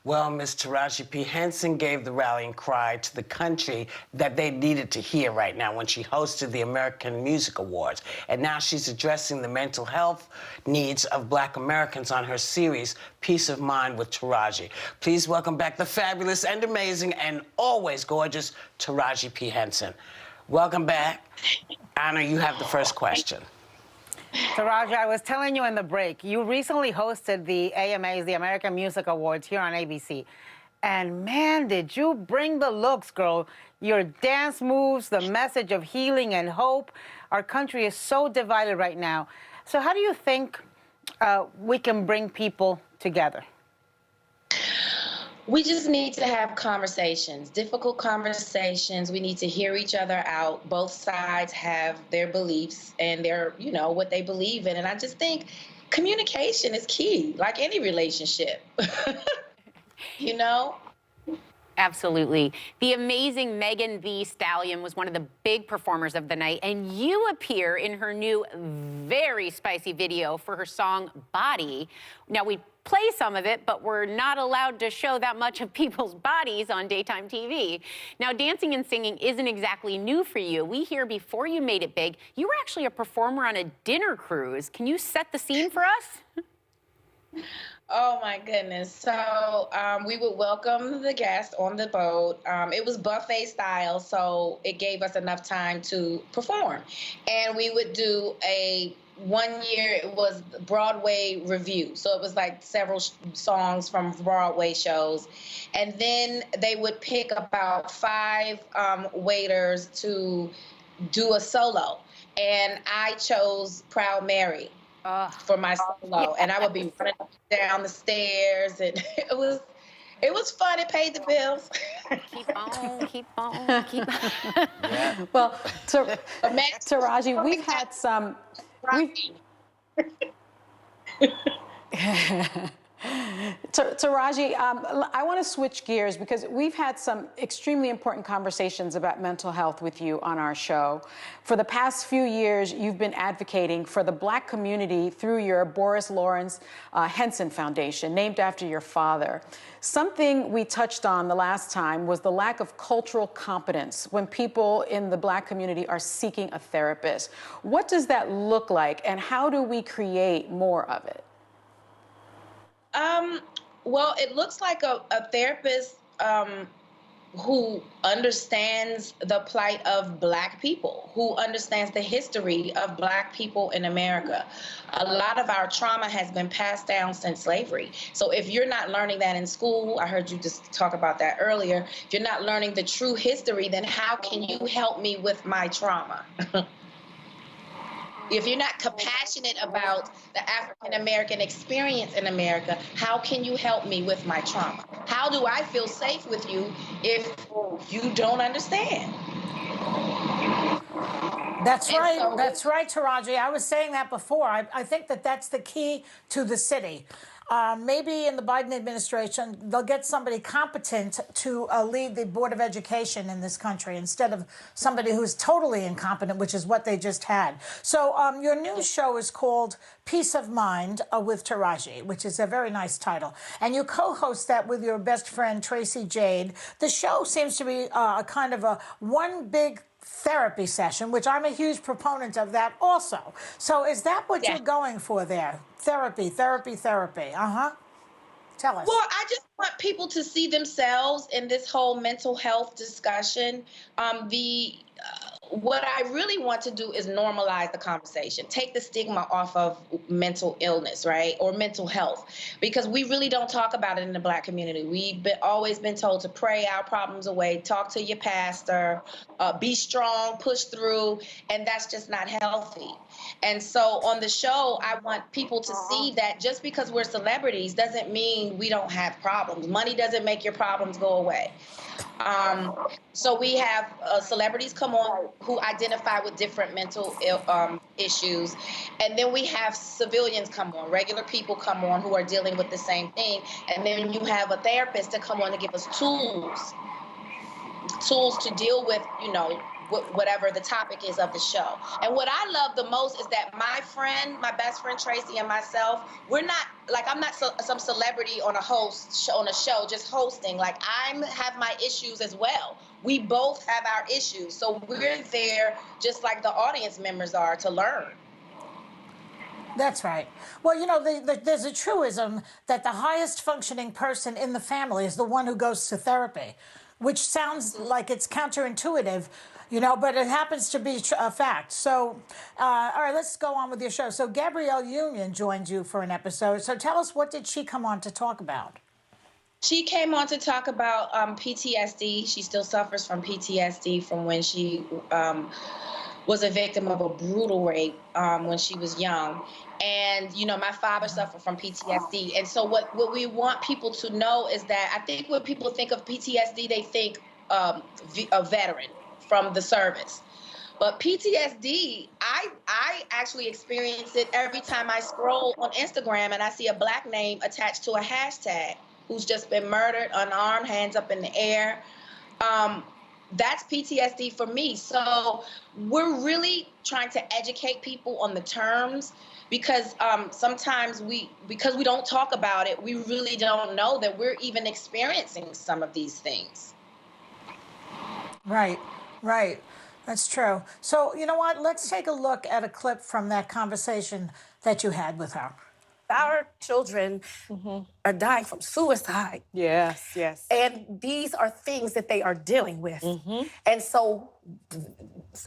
Well, Ms. Taraji P. Henson gave the rallying cry to the country that they needed to hear right now when she hosted the American Music Awards. And now she's addressing the mental health needs of Black Americans on her series, Peace of Mind with Taraji. Please welcome back the fabulous and amazing and always gorgeous Taraji P. Henson. Welcome back. Anna, you have the first question. Taraji, I was telling you in the break, you recently hosted the AMAs, the American Music Awards, here on ABC. And man, did you bring the looks, girl. Your dance moves, the message of healing and hope. Our country is so divided right now. So how do you think we can bring people together? We just need to have conversations, difficult conversations. We need to hear each other out. Both sides have their beliefs and their, what they believe in. And I just think communication is key, like any relationship, Absolutely. The amazing Megan Thee Stallion was one of the big performers of the night, and you appear in her new, very spicy video for her song, Body. Now, we play some of it, but we're not allowed to show that much of people's bodies on daytime TV. Now, dancing and singing isn't exactly new for you. We hear before you made it big, you were actually a performer on a dinner cruise. Can you set the scene for us? Oh my goodness. So we would welcome the guests on the boat. It was buffet style, so it gave us enough time to perform. And we would do one year it was Broadway review. So it was like several songs from Broadway shows. And then they would pick about 5 waiters to do a solo. And I chose Proud Mary for my solo, and I would be running up and down the stairs, and it was fun. It paid the bills. Keep on, keep on, keep on. Yeah. Well, Taraji, we've had some. Taraji, I want to switch gears because we've had some extremely important conversations about mental health with you on our show. For the past few years, you've been advocating for the Black community through your Boris Lawrence Henson Foundation, named after your father. Something we touched on the last time was the lack of cultural competence when people in the Black community are seeking a therapist. What does that look like, and how do we create more of it? Well, it looks like a therapist who understands the plight of Black people, who understands the history of Black people in America. A lot of our trauma has been passed down since slavery. So if you're not learning that in school, I heard you just talk about that earlier, if you're not learning the true history, then how can you help me with my trauma? If you're not compassionate about the African-American experience in America, how can you help me with my trauma? How do I feel safe with you if you don't understand? That's right. That's right, Taraji. I was saying that before. I think that that's the key to the city. Maybe in the Biden administration, they'll get somebody competent to lead the Board of Education in this country instead of somebody who's totally incompetent, which is what they just had. So your new show is called Peace of Mind with Taraji, which is a very nice title. And you co-host that with your best friend, Tracy Jade. The show seems to be a kind of a one big therapy session, which I'm a huge proponent of that also. So is that what you're going for there? Therapy, therapy, therapy. Tell us. Well, I just want people to see themselves in this whole mental health discussion. What I really want to do is normalize the conversation, take the stigma off of mental illness, right, or mental health, because we really don't talk about it in the Black community. We've always been told to pray our problems away, talk to your pastor, be strong, push through, and that's just not healthy. And so on the show, I want people to see that just because we're celebrities doesn't mean we don't have problems. Money doesn't make your problems go away. So we have celebrities come on who identify with different mental issues. And then we have civilians come on, regular people come on who are dealing with the same thing. And then you have a therapist to come on to give us tools to deal with, whatever the topic is of the show. And what I love the most is that my best friend Tracy and myself, we're not like, I'm not some celebrity on a show just hosting. Like, I have my issues as well. We both have our issues, so we're there just like the audience members are to learn. That's right. Well, you know, there's a truism that the highest functioning person in the family is the one who goes to therapy, which sounds like it's counterintuitive, you know, but it happens to be a fact. So, all right, let's go on with your show. So Gabrielle Union joined you for an episode. So tell us, what did she come on to talk about? She came on to talk about PTSD. She still suffers from PTSD from when she was a victim of a brutal rape when she was young. And, you know, my father suffered from PTSD. And so what we want people to know is that I think when people think of PTSD, they think a veteran from the service. But PTSD, I actually experience it every time I scroll on Instagram and I see a Black name attached to a hashtag who's just been murdered, unarmed, hands up in the air. That's PTSD for me. So we're really trying to educate people on the terms, because sometimes because we don't talk about it, we really don't know that we're even experiencing some of these things. Right, right. That's true. So, you know what? Let's take a look at a clip from that conversation that you had with her. Our children are dying from suicide. Yes, yes. And these are things that they are dealing with. And so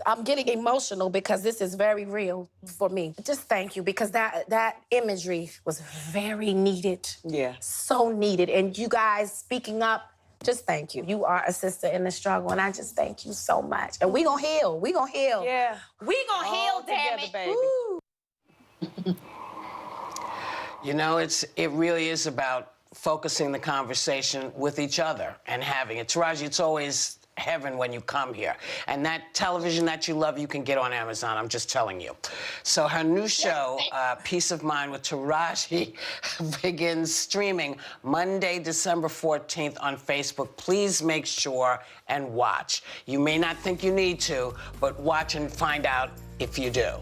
I'm getting emotional because this is very real for me. Just thank you, because that imagery was very needed. Yeah. So needed. And you guys speaking up, just thank you. You are a sister in the struggle, and I just thank you so much. And we gonna heal. We gonna heal. Yeah. We gonna heal, damn together, it. baby. Woo. You know, it really is about focusing the conversation with each other and having it. Taraji, it's always heaven when you come here. And that television that you love, you can get on Amazon, I'm just telling you. So her new show, Peace of Mind with Taraji, begins streaming Monday, December 14th on Facebook. Please make sure and watch. You may not think you need to, but watch and find out if you do.